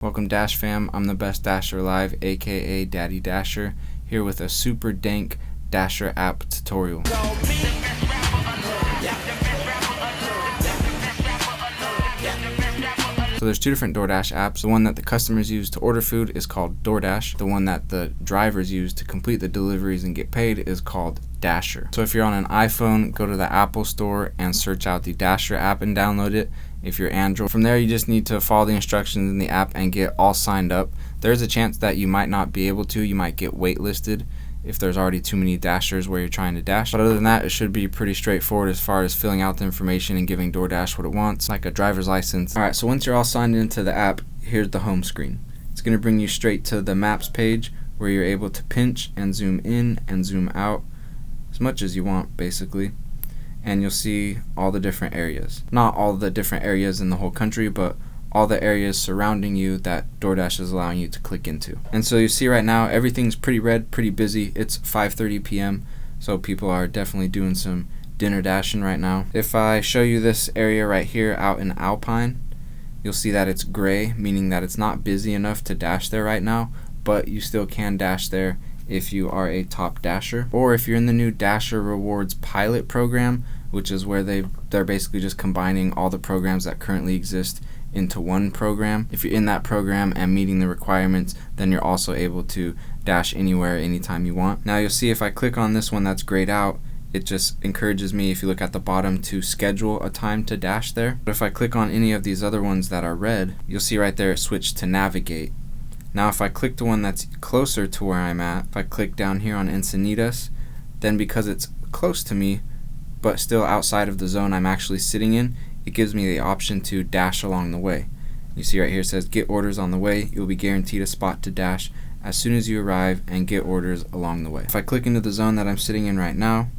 Welcome Dash fam, I'm the best Dasher alive, aka Daddy Dasher, here with a super dank Dasher app tutorial. So there's two different DoorDash apps. The one that the customers use to order food is called DoorDash. The one that the drivers use to complete the deliveries and get paid is called Dasher. So if you're on an iPhone, go to the Apple Store and search out the Dasher app and download it. If you're Android, from there you just need to follow the instructions in the app and get all signed up. There's a chance that you might not be able to. You might get waitlisted if there's already too many dashers where you're trying to dash. But other than that, it should be pretty straightforward as far as filling out the information and giving DoorDash what it wants, like a driver's license. Alright, so once you're all signed into the app, here's the home screen. It's going to bring you straight to the maps page where you're able to pinch and zoom in and zoom out as much as you want, basically. And you'll see all the different areas. Not all the different areas in the whole country, but all the areas surrounding you that DoorDash is allowing you to click into. And so you see right now, everything's pretty red, pretty busy. It's 5:30 p.m., so people are definitely doing some dinner dashing right now. If I show you this area right here out in Alpine, you'll see that it's gray, meaning that it's not busy enough to dash there right now, but you still can dash there if you are a top dasher, or if you're in the new Dasher Rewards pilot program, which is where they're basically just combining all the programs that currently exist into one program. If you're in that program and meeting the requirements, then you're also able to dash anywhere, anytime you want. Now you'll see if I click on this one that's grayed out, it just encourages me, if you look at the bottom, to schedule a time to dash there. But if I click on any of these other ones that are red, you'll see right there it switched to navigate. Now if I click the one that's closer to where I'm at, if I click down here on Encinitas, then because it's close to me but still outside of the zone I'm actually sitting in, it gives me the option to dash along the way. You see right here it says get orders on the way. You'll be guaranteed a spot to dash as soon as you arrive and get orders along the way. If I click into the zone that I'm sitting in right now,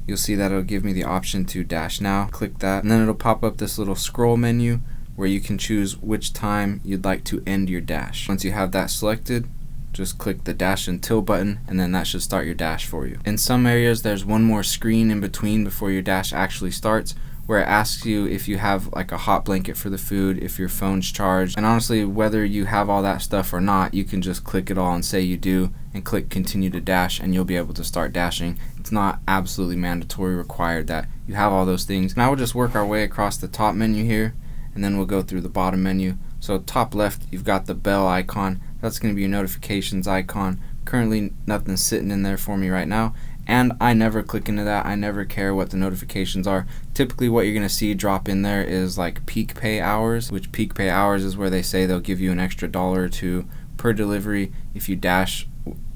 you'll see that it'll give me the option to dash now. Click that and then it'll pop up this little scroll menu where you can choose which time you'd like to end your dash. Once you have that selected, just click the dash until button and then that should start your dash for you. In some areas there's one more screen in between before your dash actually starts, where it asks you if you have like a hot blanket for the food, if your phone's charged, and honestly whether you have all that stuff or not, you can just click it all and say you do and click continue to dash and you'll be able to start dashing. It's not absolutely mandatory required that you have all those things. Now we'll just work our way across the top menu here and then we'll go through the bottom menu. So top left you've got the bell icon. That's going to be your notifications icon. Currently nothing's sitting in there for me right now, and I never click into that. I never care what the notifications are. Typically what you're going to see drop in there is like peak pay hours, which peak pay hours is where they say they'll give you an extra $1 or $2 per delivery if you dash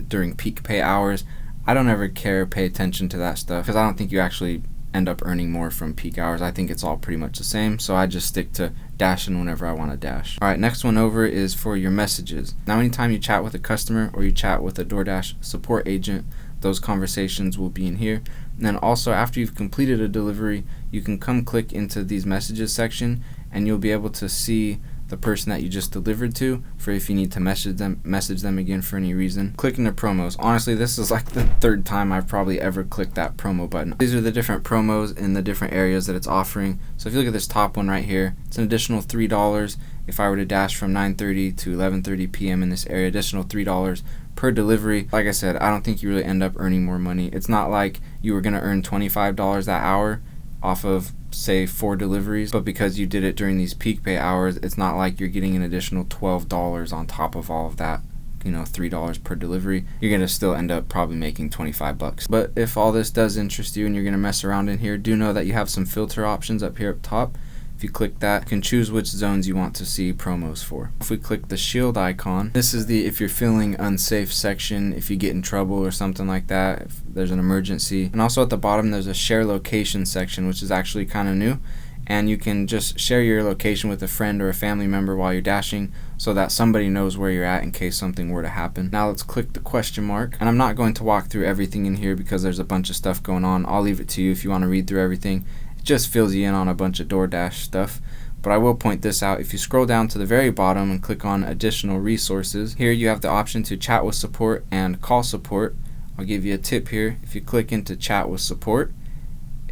during peak pay hours. I don't ever pay attention to that stuff because I don't think you actually end up earning more from peak hours. I think it's all pretty much the same, so I just stick to dashing whenever I want to dash. Alright, next one over is for your messages. Now anytime you chat with a customer or you chat with a DoorDash support agent, those conversations will be in here. And then also after you've completed a delivery, you can come click into these messages section and you'll be able to see the person that you just delivered to for if you need to message them again for any reason. Clicking the promos. Honestly, this is like the third time I've probably ever clicked that promo button. These are the different promos in the different areas that it's offering. So if you look at this top one right here, it's an additional $3 if I were to dash from 9:30 to 11:30 p.m. in this area, additional $3 per delivery. Like I said, I don't think you really end up earning more money. It's not like you were going to earn $25 that hour off of say 4 deliveries, but because you did it during these peak pay hours, it's not like you're getting an additional $12 on top of all of that, you know, $3 per delivery. You're gonna still end up probably making 25 bucks. But if all this does interest you and you're gonna mess around in here, do know that you have some filter options up here up top. If you click that, you can choose which zones you want to see promos for. If we click the shield icon, this is the if you're feeling unsafe section, if you get in trouble or something like that, if there's an emergency. And also at the bottom there's a share location section, which is actually kind of new. And you can just share your location with a friend or a family member while you're dashing so that somebody knows where you're at in case something were to happen. Now let's click the question mark. And I'm not going to walk through everything in here because there's a bunch of stuff going on. I'll leave it to you if you want to read through everything. Just fills you in on a bunch of DoorDash stuff, but I will point this out. If you scroll down to the very bottom and click on additional resources, here you have the option to chat with support and call support. I'll give you a tip here. If you click into chat with support,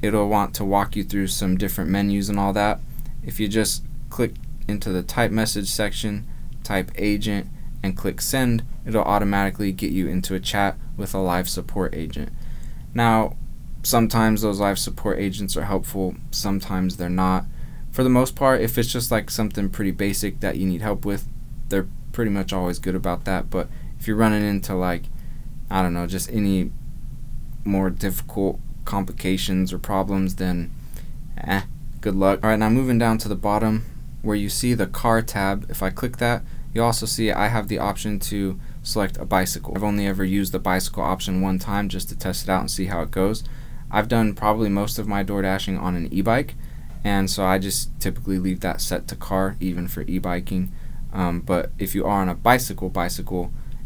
it'll want to walk you through some different menus and all that. If you just click into the type message section, type agent, and click send, it'll automatically get you into a chat with a live support agent. Now, sometimes those live support agents are helpful, sometimes they're not. For the most part, if it's just like something pretty basic that you need help with, they're pretty much always good about that. But if you're running into, like, I don't know, just any more difficult complications or problems, then good luck. Alright, now moving down to the bottom where you see the car tab, if I click that, you also see I have the option to select a bicycle. I've only ever used the bicycle option one time just to test it out and see how it goes. I've done probably most of my door dashing on an e-bike, and so I just typically leave that set to car, even for e-biking. But if you are on a bicycle,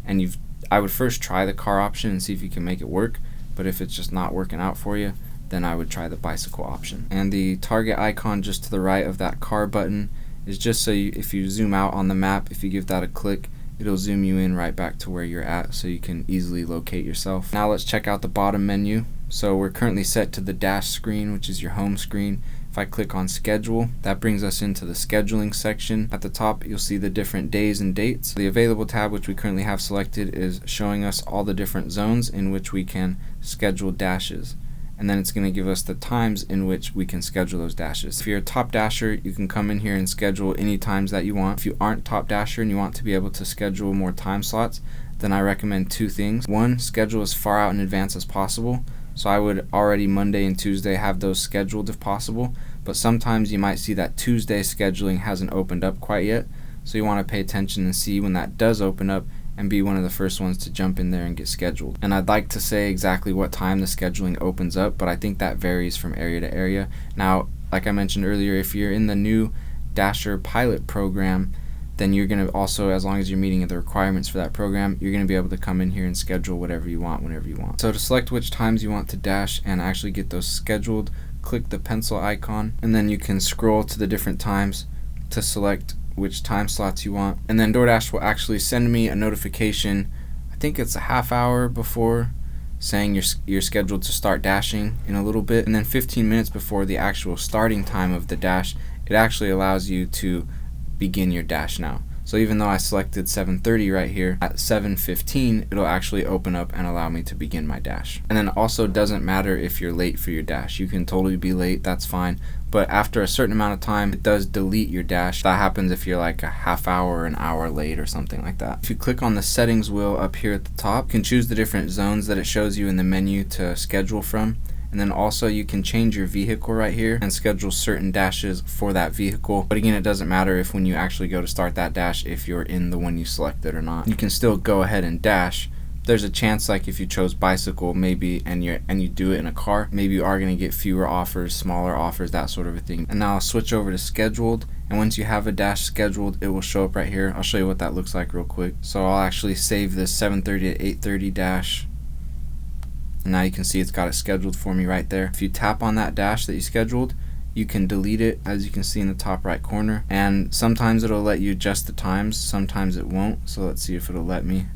and I would first try the car option and see if you can make it work. But if it's just not working out for you, then I would try the bicycle option. And the target icon just to the right of that car button is just so if you zoom out on the map, if you give that a click, it'll zoom you in right back to where you're at so you can easily locate yourself. Now let's check out the bottom menu. So we're currently set to the dash screen, which is your home screen. If I click on schedule, that brings us into the scheduling section. At the top, you'll see the different days and dates. The available tab, which we currently have selected, is showing us all the different zones in which we can schedule dashes. And then it's going to give us the times in which we can schedule those dashes. If you're a top dasher, you can come in here and schedule any times that you want. If you aren't top dasher and you want to be able to schedule more time slots, then I recommend two things. One, schedule as far out in advance as possible. So I would already Monday and Tuesday have those scheduled if possible, but sometimes you might see that Tuesday scheduling hasn't opened up quite yet. So you want to pay attention and see when that does open up and be one of the first ones to jump in there and get scheduled. And I'd like to say exactly what time the scheduling opens up, but I think that varies from area to area. Now, like I mentioned earlier, if you're in the new Dasher pilot program, then you're going to also, as long as you're meeting the requirements for that program, you're going to be able to come in here and schedule whatever you want whenever you want. So to select which times you want to dash and actually get those scheduled, click the pencil icon, and then you can scroll to the different times to select which time slots you want. And then DoorDash will actually send me a notification, I think it's a half hour before, saying you're scheduled to start dashing in a little bit. And then 15 minutes before the actual starting time of the dash, it actually allows you to begin your dash now. So even though I selected 7:30 right here, at 7:15 it'll actually open up and allow me to begin my dash. And then it also doesn't matter if you're late for your dash. You can totally be late, that's fine. But after a certain amount of time, it does delete your dash. That happens if you're like a half hour or an hour late or something like that. If you click on the settings wheel up here at the top, you can choose the different zones that it shows you in the menu to schedule from. And then also you can change your vehicle right here and schedule certain dashes for that vehicle. But again, it doesn't matter if when you actually go to start that dash, if you're in the one you selected or not. You can still go ahead and dash. There's a chance, like if you chose bicycle maybe and you do it in a car, maybe you are going to get fewer offers, smaller offers, that sort of a thing. And now I'll switch over to scheduled, and once you have a dash scheduled, it will show up right here. I'll show you what that looks like real quick. So I'll actually save this 7:30 to 8:30 dash. And now you can see it's got it scheduled for me right there. If you tap on that dash that you scheduled, you can delete it, as you can see in the top right corner. And sometimes it'll let you adjust the times, sometimes it won't. So let's see if it'll let me.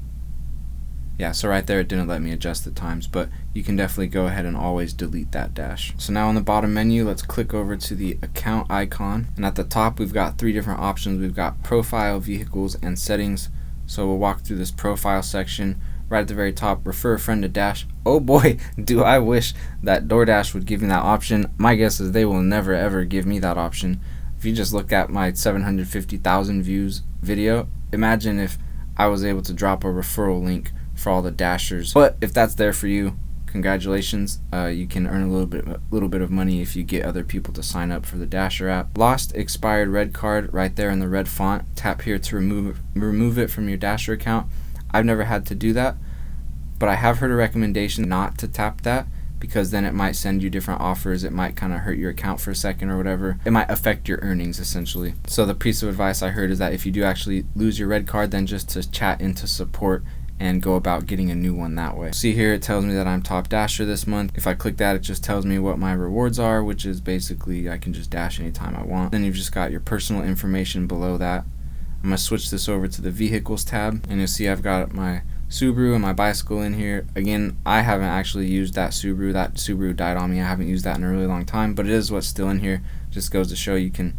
Yeah, so right there it didn't let me adjust the times, but you can definitely go ahead and always delete that dash. So now on the bottom menu, let's click over to the account icon. And at the top, we've got three different options. We've got profile, vehicles, and settings. So we'll walk through this profile section. Right at the very top, refer a friend to Dash. Oh boy, do I wish that DoorDash would give me that option. My guess is they will never ever give me that option. If you just look at my 750,000 views video, imagine if I was able to drop a referral link for all the dashers. But if that's there for you, congratulations. You can earn a little bit of money if you get other people to sign up for the Dasher app. Lost expired red card right there in the red font. Tap here to remove it from your Dasher account. I've never had to do that, but I have heard a recommendation not to tap that, because then it might send you different offers. It might kind of hurt your account for a second or whatever. It might affect your earnings essentially. So the piece of advice I heard is that if you do actually lose your red card, then just to chat into support and go about getting a new one that way. See here, it tells me that I'm top dasher this month. If I click that, it just tells me what my rewards are, which is basically I can just dash anytime I want. Then you've just got your personal information below that. I'm going to switch this over to the vehicles tab, and you'll see I've got my Subaru and my bicycle in here. Again, I haven't actually used that Subaru. That Subaru died on me. I haven't used that in a really long time, but it is what's still in here. Just goes to show you can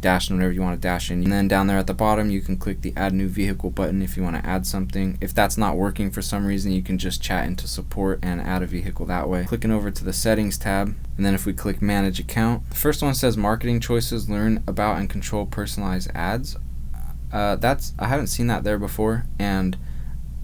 dash in whatever you want to dash in. And then down there at the bottom, you can click the add new vehicle button if you want to add something. If that's not working for some reason, you can just chat into support and add a vehicle that way. Clicking over to the settings tab, and then if we click manage account, the first one says marketing choices, learn about and control personalized ads. I haven't seen that there before, and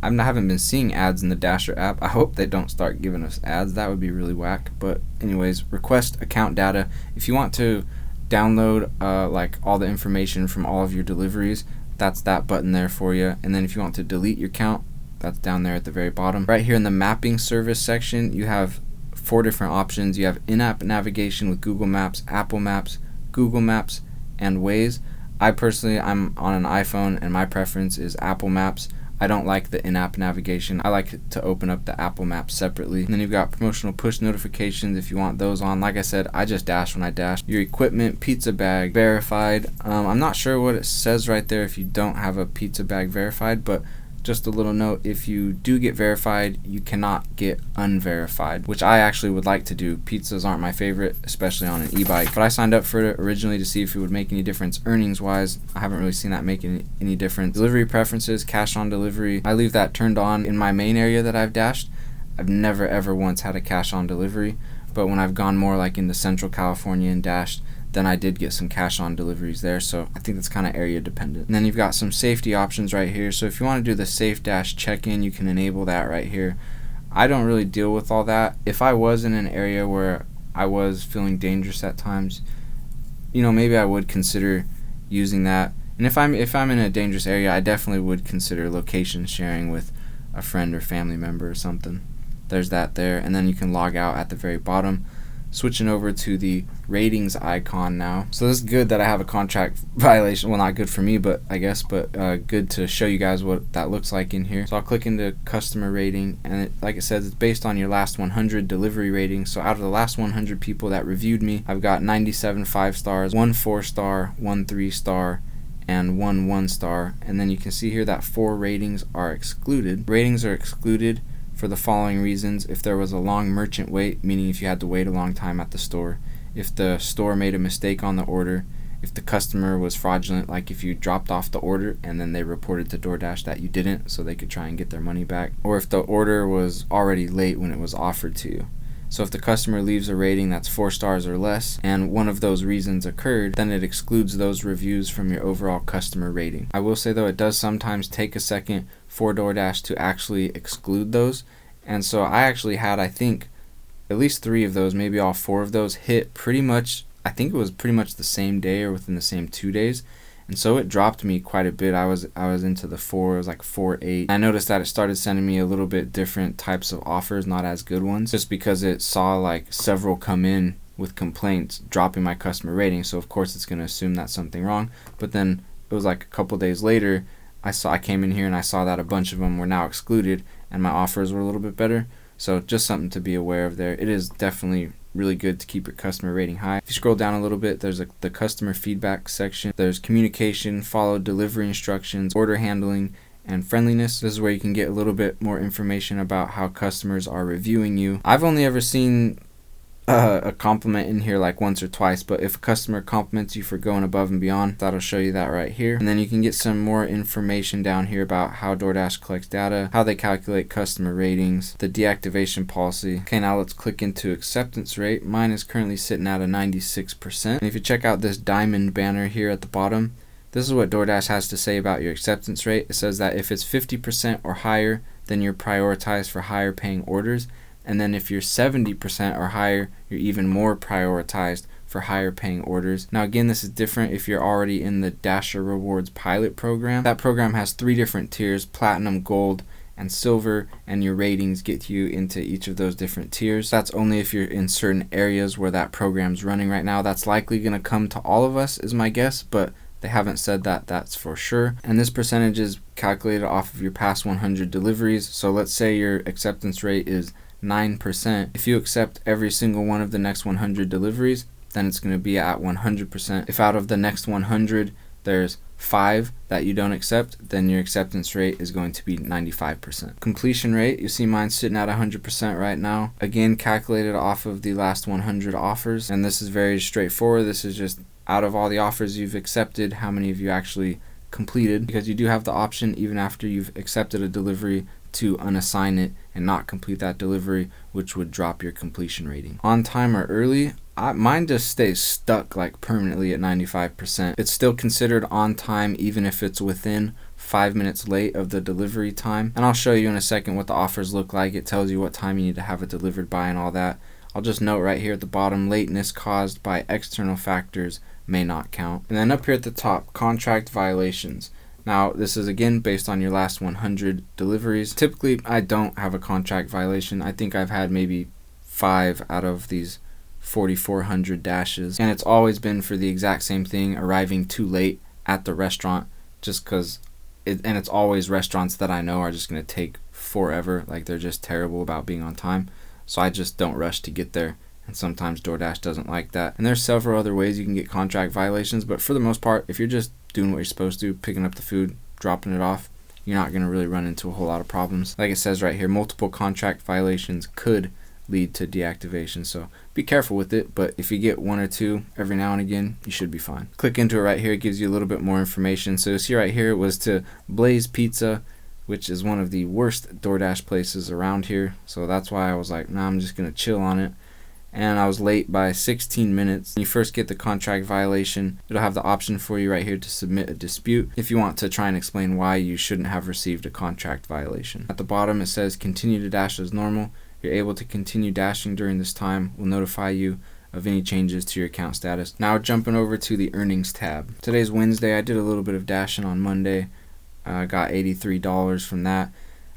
I haven't been seeing ads in the Dasher app. I hope they don't start giving us ads. That would be really whack. But anyways, request account data. If you want to download like all the information from all of your deliveries, that's that button there for you. And then if you want to delete your account, that's down there at the very bottom. Right here in the mapping service section, you have 4 different options. You have in-app navigation with Google Maps, Apple Maps, Google Maps, and Waze. I'm on an iPhone, and my preference is Apple Maps. I don't like the in-app navigation. I like to open up the Apple Maps separately. And then you've got promotional push notifications if you want those on. Like I said, I just dash when I dash. Your equipment, pizza bag, verified. I'm not sure what it says right there if you don't have a pizza bag verified, but just a little note, if you do get verified, you cannot get unverified, which I actually would like to do. Pizzas aren't my favorite, especially on an e-bike, but I signed up for it originally to see if it would make any difference earnings wise. I haven't really seen that make any difference. Delivery preferences, cash on delivery, I leave that turned on. In my main area that I've dashed, I've never ever once had a cash on delivery, but when I've gone more like into Central California and dashed, then I did get some cash on deliveries there, so I think that's kind of area dependent. And then you've got some safety options right here. So if you want to do the safe dash check-in, you can enable that right here. I don't really deal with all that. If I was in an area where I was feeling dangerous at times, maybe I would consider using that. And if I'm in a dangerous area, I definitely would consider location sharing with a friend or family member or something. There's that there, and then you can log out at the very bottom. Switching over to the ratings icon now. So this is good that I have a contract violation. Well, not good for me, but good to show you guys what that looks like in here. So I'll click into customer rating, and like it says, it's based on your last 100 delivery ratings. So out of the last 100 people that reviewed me, I've got 97 5 stars, 1 4 star, 1 3 star, and 1 1 star. And then you can see here that 4 ratings are excluded. Ratings are excluded for the following reasons: if there was a long merchant wait, meaning if you had to wait a long time at the store, if the store made a mistake on the order, if the customer was fraudulent, like if you dropped off the order and then they reported to DoorDash that you didn't so they could try and get their money back, or if the order was already late when it was offered to you. So if the customer leaves a rating that's 4 stars or less and one of those reasons occurred, then it excludes those reviews from your overall customer rating. I will say though, it does sometimes take a second for DoorDash to actually exclude those. And so I actually had, I think, at least 3 of those, maybe all 4 of those hit pretty much, I think it was pretty much the same day or within the same 2 days. And so it dropped me quite a bit. I was into the 4, it was like 4, 8. I noticed that it started sending me a little bit different types of offers, not as good ones, just because it saw like several come in with complaints dropping my customer rating. So of course it's going to assume that's something wrong. But then it was like a couple days later, I came in here and I saw that a bunch of them were now excluded and my offers were a little bit better. So just something to be aware of there. It is definitely really good to keep your customer rating high. If you scroll down a little bit, there's the customer feedback section. There's communication, follow delivery instructions, order handling, and friendliness. This is where you can get a little bit more information about how customers are reviewing you. I've only ever seen a compliment in here like once or twice, but if a customer compliments you for going above and beyond, that'll show you that right here. And then you can get some more information down here about how DoorDash collects data, how they calculate customer ratings, the deactivation policy. Okay, now let's click into acceptance rate. Mine is currently sitting at a 96%. And if you check out this diamond banner here at the bottom, this is what DoorDash has to say about your acceptance rate. It says that if it's 50% or higher, then you're prioritized for higher paying orders. And then if you're 70% or higher, you're even more prioritized for higher paying orders. Now again, this is different if you're already in the Dasher Rewards pilot program. That program has 3 different tiers: platinum, gold, and silver, and your ratings get you into each of those different tiers. That's only if you're in certain areas where that program's running right now. That's likely going to come to all of us is my guess, but they haven't said that that's for sure. And this percentage is calculated off of your past 100 deliveries. So let's say your acceptance rate is 9%. If you accept every single one of the next 100 deliveries, then it's going to be at 100%. If out of the next 100 there's 5 that you don't accept, then your acceptance rate is going to be 95%. Completion rate, you see mine sitting at 100% right now. Again, calculated off of the last 100 offers, and this is very straightforward. This is just out of all the offers you've accepted, how many of you actually completed, because you do have the option, even after you've accepted a delivery, to unassign it and not complete that delivery, which would drop your completion rating. On time or early, mine just stays stuck like permanently at 95%. It's still considered on time even if it's within 5 minutes late of the delivery time. And I'll show you in a second what the offers look like. It tells you what time you need to have it delivered by and all that. I'll just note right here at the bottom, lateness caused by external factors may not count. And then up here at the top, contract violations. Now, this is again based on your last 100 deliveries. Typically, I don't have a contract violation. I think I've had maybe 5 out of these 4,400 dashes. And it's always been for the exact same thing, arriving too late at the restaurant, just because, and it's always restaurants that I know are just going to take forever. Like, they're just terrible about being on time. So I just don't rush to get there. And sometimes DoorDash doesn't like that. And there's several other ways you can get contract violations, but for the most part, if you're just doing what you're supposed to, picking up the food, dropping it off, you're not going to really run into a whole lot of problems. Like it says right here, multiple contract violations could lead to deactivation, so be careful with it, but if you get 1 or 2 every now and again, you should be fine. Click into it right here, it gives you a little bit more information. So see right here, it was to Blaze Pizza, which is one of the worst DoorDash places around here, so that's why I was like, nah, I'm just going to chill on it. And I was late by 16 minutes. When you first get the contract violation, it'll have the option for you right here to submit a dispute if you want to try and explain why you shouldn't have received a contract violation. At the bottom it says continue to dash as normal. You're able to continue dashing during this time. We'll notify you of any changes to your account status. Now jumping over to the earnings tab. Today's Wednesday. I did a little bit of dashing on Monday. I got $83 from that.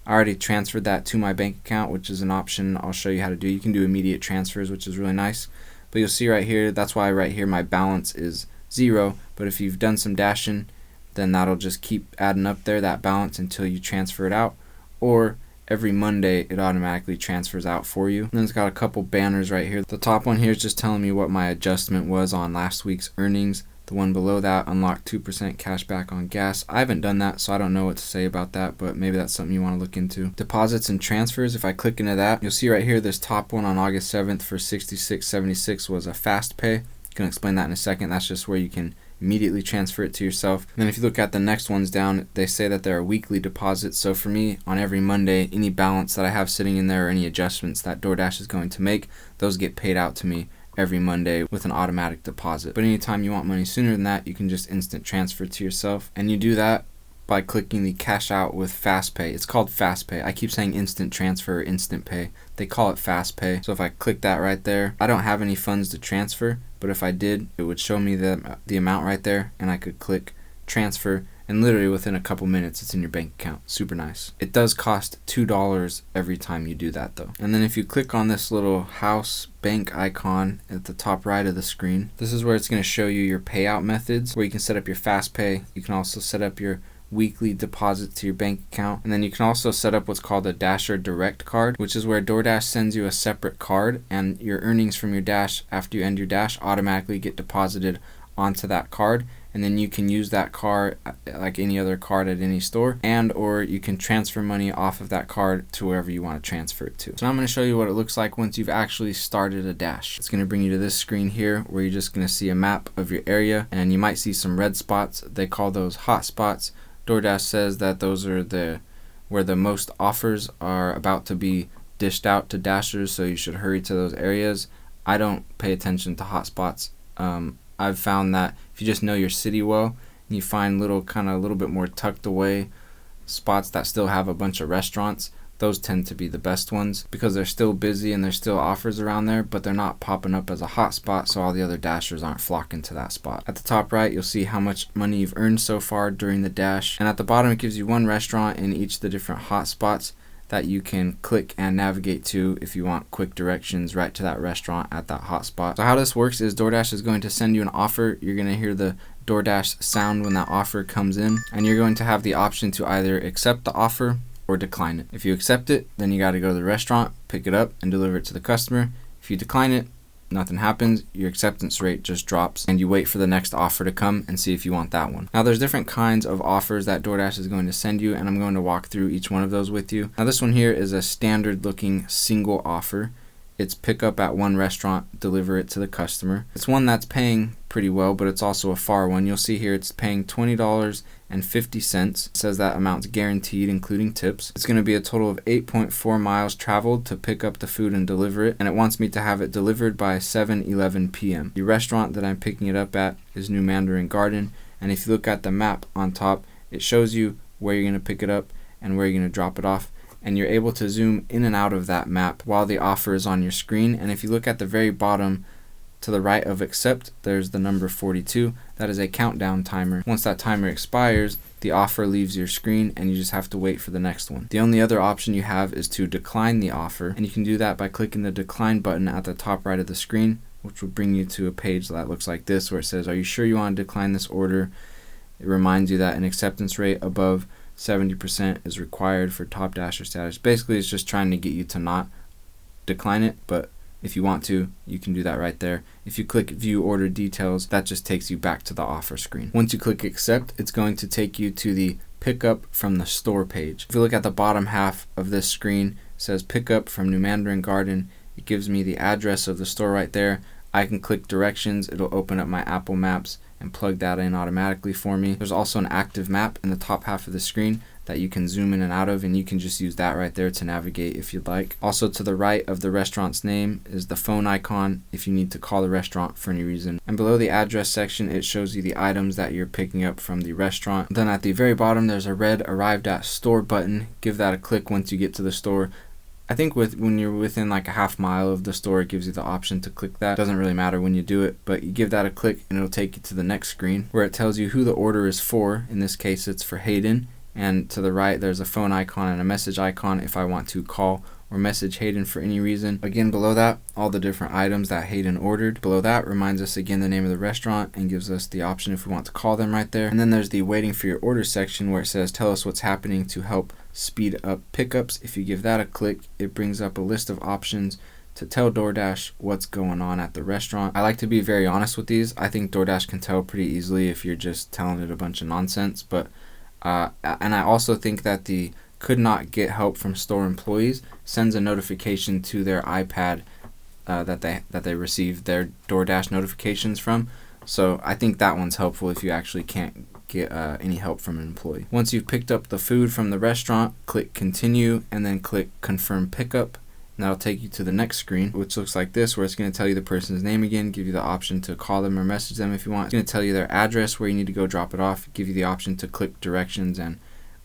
I already transferred that to my bank account, which is an option I'll show you how to do. You can do immediate transfers, which is really nice. But you'll see right here, that's why right here my balance is 0. But if you've done some dashing, then that'll just keep adding up there, that balance, until you transfer it out. Or every Monday, it automatically transfers out for you. And then it's got a couple banners right here. The top one here is just telling me what my adjustment was on last week's earnings. The one below that, unlock 2% cash back on gas. I haven't done that, so I don't know what to say about that, but maybe that's something you want to look into. Deposits and transfers, if I click into that, you'll see right here, this top one on August 7th for $66.76 was a fast pay. I can explain that in a second. That's just where you can immediately transfer it to yourself. And then if you look at the next ones down, they say that there are weekly deposits. So for me, on every Monday, any balance that I have sitting in there or any adjustments that DoorDash is going to make, those get paid out to me every Monday with an automatic deposit. But anytime you want money sooner than that, you can just instant transfer to yourself. And you do that by clicking the cash out with fast pay. It's called fast pay. I keep saying instant transfer or instant pay. They call it fast pay. So if I click that right there, I don't have any funds to transfer, but if I did, it would show me the amount right there, and I could click transfer, and literally within a couple minutes it's in your bank account. Super nice. It does cost $2 every time you do that though. And then if you click on this little house bank icon at the top right of the screen, this is where it's going to show you your payout methods, where you can set up your fast pay. You can also set up your weekly deposit to your bank account, and then you can also set up what's called a Dasher Direct card, which is where DoorDash sends you a separate card, and your earnings from your dash after you end your dash automatically get deposited onto that card, and then you can use that card like any other card at any store, and or you can transfer money off of that card to wherever you want to transfer it to. So now I'm going to show you what it looks like once you've actually started a dash. It's going to bring you to this screen here where you're just going to see a map of your area, and you might see some red spots. They call those hot spots. DoorDash says that those are where the most offers are about to be dished out to dashers, so you should hurry to those areas. I don't pay attention to hotspots. I've found that if you just know your city well, and you find little bit more tucked away spots that still have a bunch of restaurants, those tend to be the best ones because they're still busy and there's still offers around there, but they're not popping up as a hot spot, so all the other dashers aren't flocking to that spot. At the top right, you'll see how much money you've earned so far during the dash, and at the bottom it gives you one restaurant in each of the different hot spots that you can click and navigate to if you want quick directions right to that restaurant at that hotspot. So how this works is DoorDash is going to send you an offer. You're going to hear the DoorDash sound when that offer comes in, and you're going to have the option to either accept the offer or decline it. If you accept it, then you got to go to the restaurant, pick it up, and deliver it to the customer. If you decline it, nothing happens, your acceptance rate just drops, and you wait for the next offer to come and see if you want that one. Now there's different kinds of offers that DoorDash is going to send you, and I'm going to walk through each one of those with you. Now this one here is a standard looking single offer, it's pick up at one restaurant, deliver it to the customer. It's one that's paying pretty well, but it's also a far one. You'll see here it's paying $20.50. It says that amount's guaranteed, including tips. It's going to be a total of 8.4 miles traveled to pick up the food and deliver it, and it wants me to have it delivered by 7:11 p.m. The restaurant that I'm picking it up at is New Mandarin Garden, and if you look at the map on top, it shows you where you're going to pick it up and where you're going to drop it off, and you're able to zoom in and out of that map while the offer is on your screen. And if you look at the very bottom to the right of accept, there's the number 42. That is a countdown timer. Once that timer expires, the offer leaves your screen and you just have to wait for the next one. The only other option you have is to decline the offer, and you can do that by clicking the decline button at the top right of the screen, which will bring you to a page that looks like this, where it says, are you sure you want to decline this order? It reminds you that an acceptance rate above 70% is required for top dasher status. Basically, it's just trying to get you to not decline it, but if you want to, you can do that right there. If you click view order details, that just takes you back to the offer screen. Once you click accept, it's going to take you to the pickup from the store page. If you look at the bottom half of this screen, it says pickup from New Mandarin Garden. It gives me the address of the store right there. I can click directions. It'll open up my Apple Maps and plug that in automatically for me. There's also an active map in the top half of the screen that you can zoom in and out of, and you can just use that right there to navigate if you'd like. Also, to the right of the restaurant's name is the phone icon if you need to call the restaurant for any reason. And below the address section, it shows you the items that you're picking up from the restaurant. Then at the very bottom, there's a red arrived at store button. Give that a click once you get to the store. I think when you're within like a half mile of the store, it gives you the option to click that. Doesn't really matter when you do it, but you give that a click and it'll take you to the next screen where it tells you who the order is for. In this case, it's for Hayden. And to the right, there's a phone icon and a message icon if I want to call or message Hayden for any reason. Again, below that, all the different items that Hayden ordered. Below that reminds us again the name of the restaurant and gives us the option if we want to call them right there. And then there's the waiting for your order section where it says tell us what's happening to help speed up pickups. If you give that a click, it brings up a list of options to tell DoorDash what's going on at the restaurant. I like to be very honest with these. I think DoorDash can tell pretty easily if you're just telling it a bunch of nonsense, but and I also think that the could not get help from store employees sends a notification to their iPad that they received their DoorDash notifications from. So I think that one's helpful if you actually can't get any help from an employee. Once you've picked up the food from the restaurant, click continue and then click confirm pickup. And that'll take you to the next screen, which looks like this, where it's going to tell you the person's name again, give you the option to call them or message them if you want. It's going to tell you their address, where you need to go drop it off, give you the option to click directions and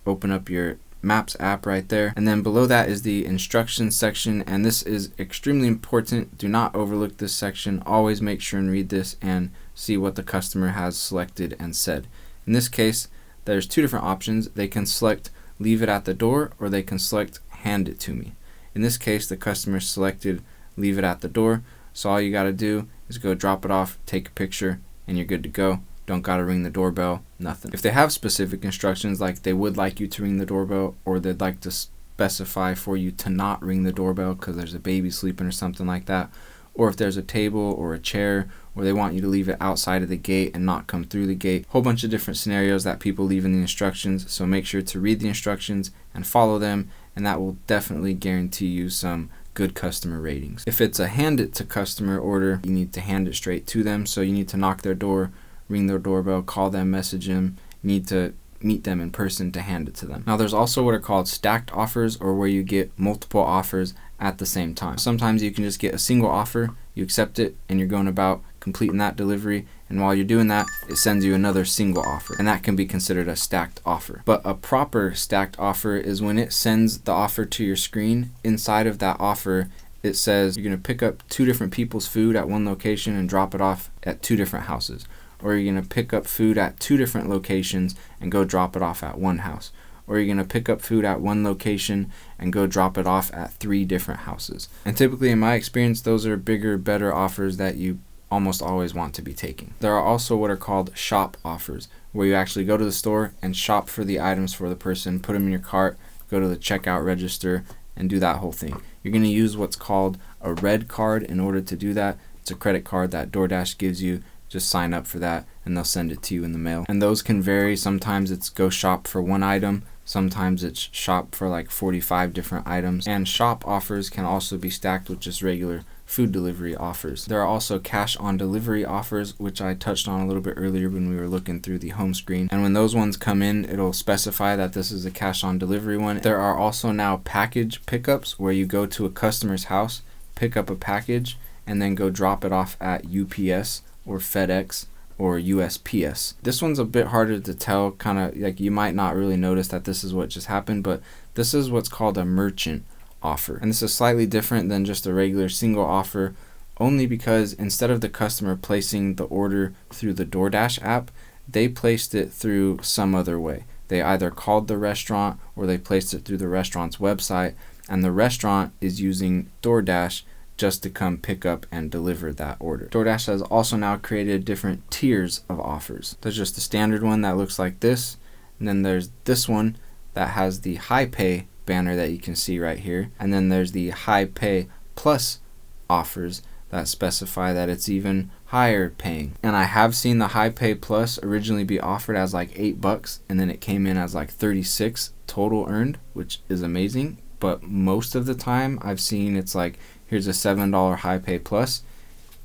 open up your Maps app right there. And then below that is the instructions section, and this is extremely important. Do not overlook this section. Always make sure and read this and see what the customer has selected and said. In this case, there's two different options. They can select leave it at the door, or they can select hand it to me. In this case, the customer selected leave it at the door, so all you got to do is go drop it off, take a picture, and you're good to go. Don't got to ring the doorbell, nothing. If they have specific instructions, like they would like you to ring the doorbell, or they'd like to specify for you to not ring the doorbell because there's a baby sleeping or something like that, or if there's a table or a chair, or they want you to leave it outside of the gate and not come through the gate. Whole bunch of different scenarios that people leave in the instructions, so make sure to read the instructions and follow them, and that will definitely guarantee you some good customer ratings. If it's a hand it to customer order, you need to hand it straight to them, so you need to knock their door, ring their doorbell, call them, message them. You need to meet them in person to hand it to them. Now there's also what are called stacked offers, or where you get multiple offers at the same time. Sometimes you can just get a single offer, you accept it, and you're going about completing that delivery, and while you're doing that, it sends you another single offer, and that can be considered a stacked offer. But a proper stacked offer is when it sends the offer to your screen. Inside of that offer, it says you're going to pick up two different people's food at one location and drop it off at two different houses, or you're going to pick up food at two different locations and go drop it off at one house, or you're going to pick up food at one location and go drop it off at three different houses. And typically, in my experience, those are bigger, better offers that you almost always want to be taking. There are also what are called shop offers, where you actually go to the store and shop for the items for the person, put them in your cart, go to the checkout register, and do that whole thing. You're going to use what's called a red card in order to do that. It's a credit card that DoorDash gives you. Just sign up for that and they'll send it to you in the mail. And those can vary. Sometimes it's go shop for one item. Sometimes it's shop for like 45 different items. And shop offers can also be stacked with just regular food delivery offers. There are also cash on delivery offers, which I touched on a little bit earlier when we were looking through the home screen. And when those ones come in, it'll specify that this is a cash on delivery one. There are also now package pickups where you go to a customer's house, pick up a package, and then go drop it off at UPS or FedEx or USPS. This one's a bit harder to tell, kind of like you might not really notice that this is what just happened, but this is what's called a merchant offer. And this is slightly different than just a regular single offer, only because instead of the customer placing the order through the DoorDash app, they placed it through some other way. They either called the restaurant or they placed it through the restaurant's website, and the restaurant is using DoorDash just to come pick up and deliver that order. DoorDash has also now created different tiers of offers. There's just the standard one that looks like this, and then there's this one that has the high pay banner that you can see right here, and then there's the high pay plus offers that specify that it's even higher paying. And I have seen the high pay plus originally be offered as like $8, and then it came in as like 36 total earned, which is amazing. But most of the time I've seen it's like, here's a $7 high pay plus,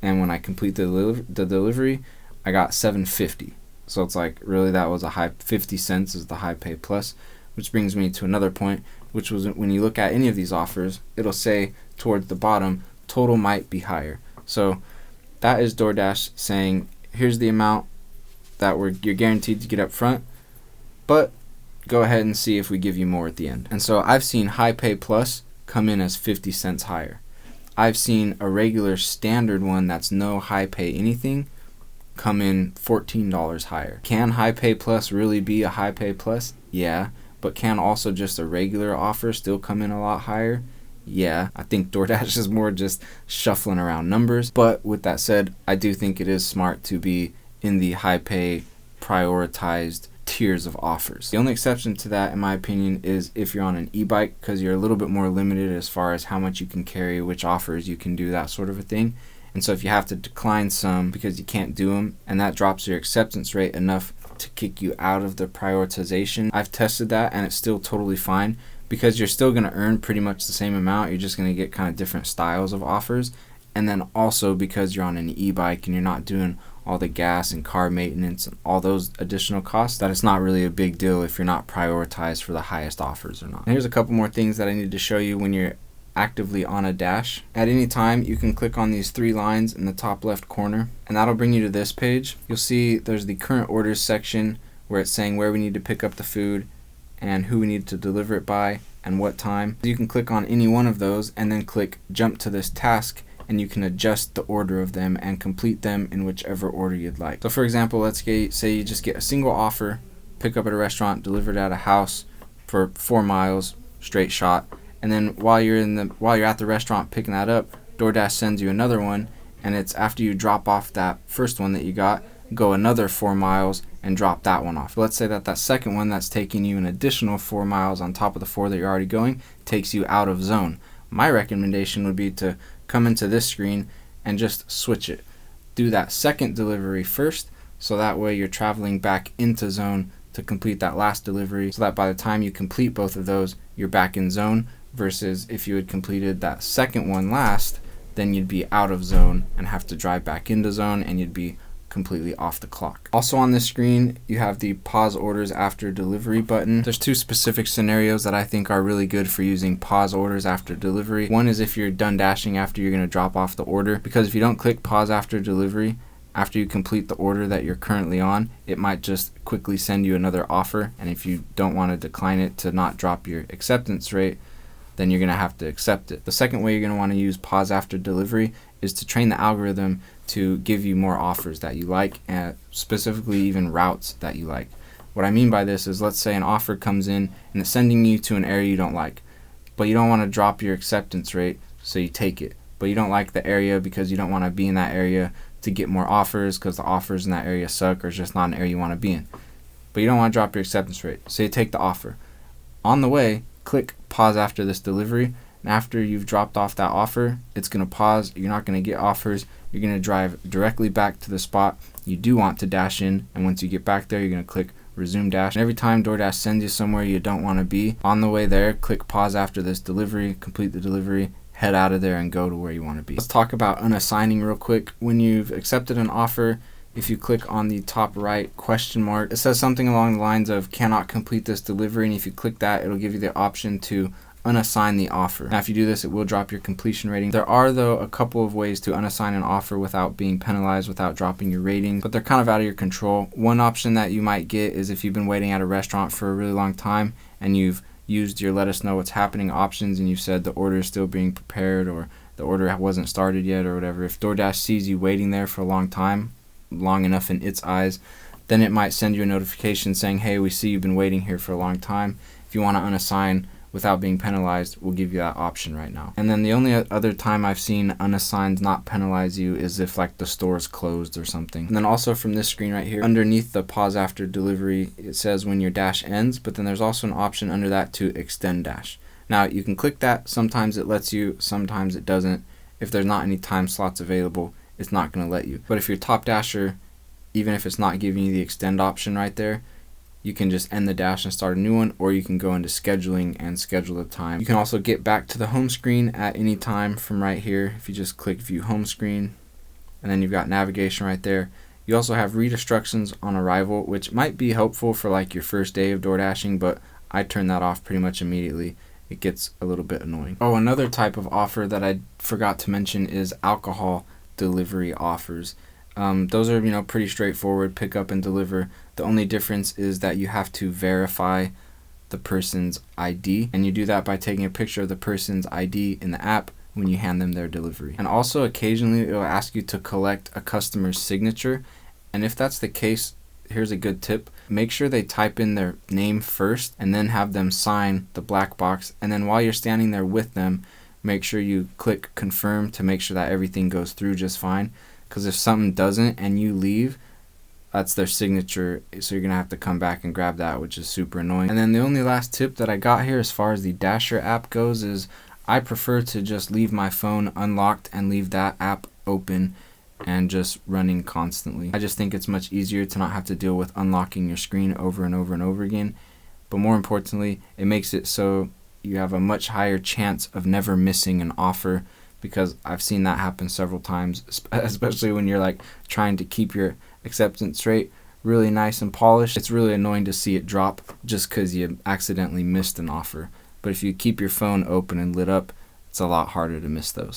and when I complete the delivery, I got $7.50. So it's like, really, that was a high 50 cents is the high pay plus, which brings me to another point, which was when you look at any of these offers, it'll say towards the bottom, total might be higher. So that is DoorDash saying, here's the amount that you're guaranteed to get up front, but go ahead and see if we give you more at the end. And so I've seen high pay plus come in as 50 cents higher. I've seen a regular standard one that's no high pay anything come in $14 higher. Can high pay plus really be a high pay plus? Yeah. But can also just a regular offer still come in a lot higher? Yeah. I think DoorDash is more just shuffling around numbers. But with that said, I do think it is smart to be in the high pay prioritized tiers of offers. The only exception to that, in my opinion, is if you're on an e-bike, because you're a little bit more limited as far as how much you can carry, which offers you can do, that sort of a thing. And so if you have to decline some because you can't do them, and that drops your acceptance rate enough to kick you out of the prioritization, I've tested that and it's still totally fine, because you're still going to earn pretty much the same amount. You're just going to get kind of different styles of offers. And then also because you're on an e-bike and you're not doing all the gas and car maintenance and all those additional costs, that it's not really a big deal if you're not prioritized for the highest offers or not. And here's a couple more things that I need to show you when you're actively on a dash. At any time, you can click on these 3 lines in the top left corner, and that'll bring you to this page. You'll see there's the current orders section where it's saying where we need to pick up the food and who we need to deliver it by and what time. You can click on any one of those and then click jump to this task, and you can adjust the order of them and complete them in whichever order you'd like. So for example, let's say you just get a single offer, pick up at a restaurant, delivered at a house for 4 miles, straight shot. And then while you're at the restaurant picking that up, DoorDash sends you another one, and it's after you drop off that first one that you got, go another 4 miles and drop that one off. Let's say that second one that's taking you an additional 4 miles on top of the 4 that you're already going takes you out of zone. My recommendation would be to come into this screen and just switch it. Do that second delivery first, so that way you're traveling back into zone to complete that last delivery, so that by the time you complete both of those, you're back in zone, versus if you had completed that second one last, then you'd be out of zone and have to drive back into zone, and you'd be completely off the clock. Also on this screen, you have the pause orders after delivery button. There's 2 specific scenarios that I think are really good for using pause orders after delivery. One is if you're done dashing after you're going to drop off the order, because if you don't click pause after delivery, after you complete the order that you're currently on, it might just quickly send you another offer, and if you don't want to decline it to not drop your acceptance rate, then you're going to have to accept it. The second way you're going to want to use pause after delivery is to train the algorithm to give you more offers that you like, and specifically even routes that you like. What I mean by this is, let's say an offer comes in and it's sending you to an area you don't like, but you don't want to drop your acceptance rate, so you take it. But you don't like the area because you don't want to be in that area to get more offers, because the offers in that area suck or it's just not an area you want to be in. But you don't want to drop your acceptance rate, so you take the offer. On the way, click pause after this delivery, and after you've dropped off that offer, it's going to pause. You're not going to get offers. You're going to drive directly back to the spot you do want to dash in, and once you get back there, you're going to click resume dash. And every time DoorDash sends you somewhere you don't want to be, on the way there, click pause after this delivery, complete the delivery, head out of there and go to where you want to be. Let's talk about unassigning real quick. When you've accepted an offer, if you click on the top right question mark, it says something along the lines of cannot complete this delivery, and if you click that, it'll give you the option to unassign the offer. Now if you do this, it will drop your completion rating. There are though a couple of ways to unassign an offer without being penalized, without dropping your ratings, but they're kind of out of your control. One option that you might get is if you've been waiting at a restaurant for a really long time and you've used your let us know what's happening options and you've said the order is still being prepared or the order wasn't started yet or whatever. If DoorDash sees you waiting there for a long time, long enough in its eyes, then it might send you a notification saying, hey, we see you've been waiting here for a long time. If you want to unassign without being penalized, we'll give you that option right now. And then the only other time I've seen unassigned not penalize you is if like the store is closed or something. And then also from this screen right here, underneath the pause after delivery, it says when your dash ends, but then there's also an option under that to extend dash. Now you can click that. Sometimes it lets you, sometimes it doesn't. If there's not any time slots available, it's not going to let you. But if you're top dasher, even if it's not giving you the extend option right there, you can just end the dash and start a new one, or you can go into scheduling and schedule the time. You can also get back to the home screen at any time from right here if you just click view home screen, and then you've got navigation right there. You also have read instructions on arrival, which might be helpful for like your first day of door dashing, but I turn that off pretty much immediately. It gets a little bit annoying. Oh, another type of offer that I forgot to mention is alcohol delivery offers. Those are, pretty straightforward, pick up and deliver. The only difference is that you have to verify the person's ID, and you do that by taking a picture of the person's ID in the app when you hand them their delivery. And also occasionally it'll ask you to collect a customer's signature, and if that's the case, here's a good tip. Make sure they type in their name first and then have them sign the black box, and then while you're standing there with them, make sure you click confirm to make sure that everything goes through just fine. Because if something doesn't and you leave, that's their signature, so you're going to have to come back and grab that, which is super annoying. And then the only last tip that I got here as far as the Dasher app goes is I prefer to just leave my phone unlocked and leave that app open and just running constantly. I just think it's much easier to not have to deal with unlocking your screen over and over and over again. But more importantly, it makes it so you have a much higher chance of never missing an offer, because I've seen that happen several times, especially when you're like trying to keep your acceptance rate really nice and polished. It's really annoying to see it drop just because you accidentally missed an offer. But if you keep your phone open and lit up, it's a lot harder to miss those.